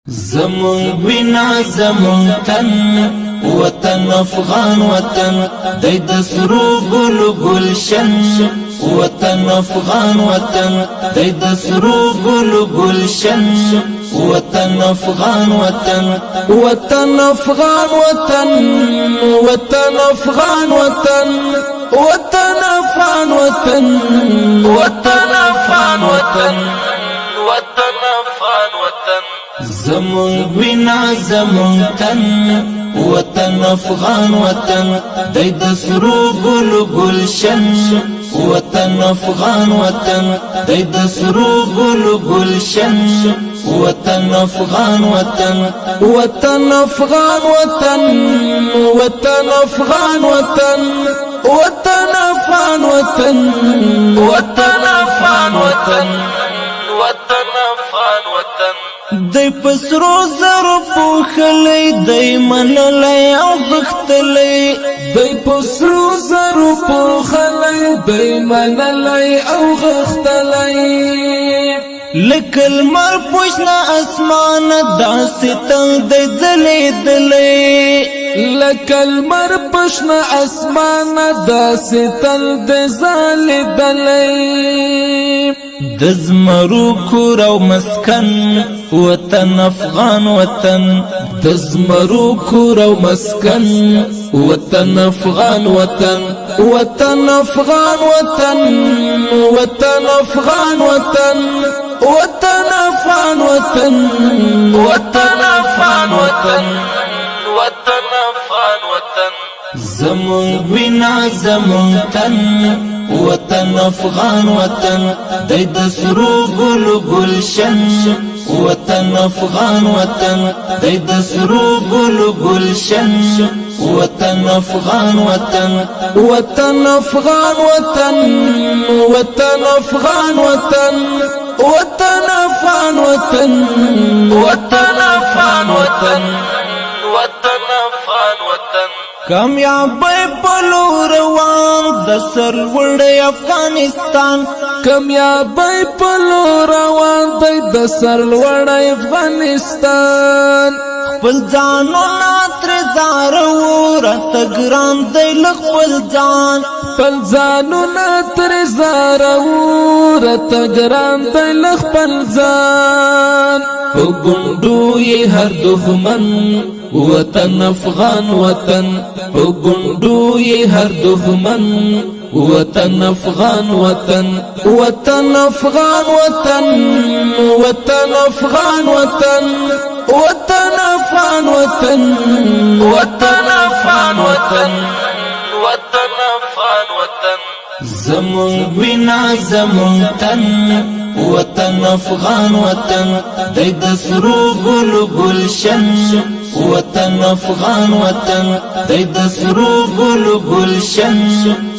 زمون وینا زمون تن وطن افغان وطن دید سرو گل گلشن وطن افغان وطن دید سرو گل گلشن وطن افغان وطن وطن افغان وطن وطن افغان وطن وطن افغان وطن وطن افغان وطن وطن افغان وطن زمون وینا زمون تن وطن افغان وطن دید سرو گل گلشن وطن افغان وطن دید سرو گل گلشن وطن افغان وطن وطن افغان وطن وطن افغان وطن وطن افغان وطن وطن افغان وطن وطن افغان وطن دی پسرو زرو پوخلی دی منلی او غختلی دی پسرو زرو پوخلی دی منلی او غختلی لکل مر پوشنا اسمان داسی تل دی زلی دلی لکل مر پوشنا اسمان داسی تل دی زلی دلی دزمرو کور او مسکن وطن افغان وطن دزمرو کور او مسکن وطن افغان وطن وطن افغان وطن وطن افغان وطن وطن افغان وطن وطن افغان وطن وطن افغان وطن زمون وینا زمون تن وطن افغان وطن دید سرو گل گلشن وطن افغان وطن دید سرو گل گلشن وطن افغان وطن وطن افغان وطن وطن افغان وطن وطن افغان وطن وطن افغان وطن وطن افغان وطن کامیابی پلو روان د سرلوړی افغانستان کامیابی پلو روان دی د سرلوړی افغانستان خپل ځانونه ترې ځارو راته ګران دی له خپل ځان خپل ځانونه ترې ځارو راته ګران دی له خپل ځان په ګونډو یې هر دښمن وطن افغان وطن په ګونډو یې هر دښمن وطن افغان وطن وطن افغان وطن وطن افغان وطن وطن افغان وطن وطن افغان وطن وطن افغان وطن زمون وینا زمون تن وطن افغان وطن دید سرو گل گلشن وطن افغان وطن دید سرو گل گلشن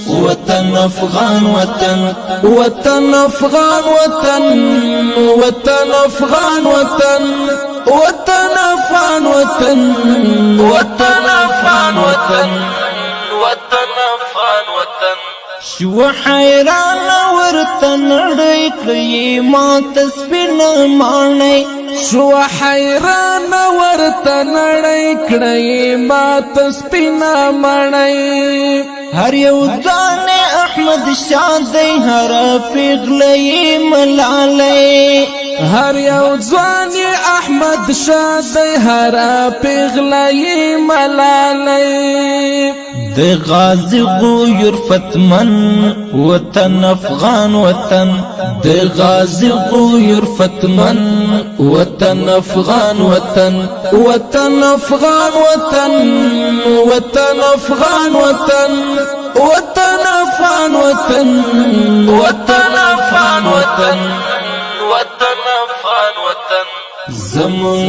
وطن افغان وطن وطن افغان وطن وطن افغان وطن وطن افغان وطن وطن افغان وطن وطن افغان وطن شو حیران ورته نړۍ کړي مات سپینه ماڼۍ شو حیران ورته نړۍ کړي مات سپینه ماڼۍ هر یو ځان احمد شاه دی هر پیغله ملالۍ هر یو ځوان احمد شاه دی هر پیغله ملالۍ د غازی غویر فتمن وطن افغان وطن د غازی غویر فتمن وطن افغان وطن وطن افغان وطن وطن افغان وطن وطن افغان وطن وطن افغان وطن وطن افغان وطن زمون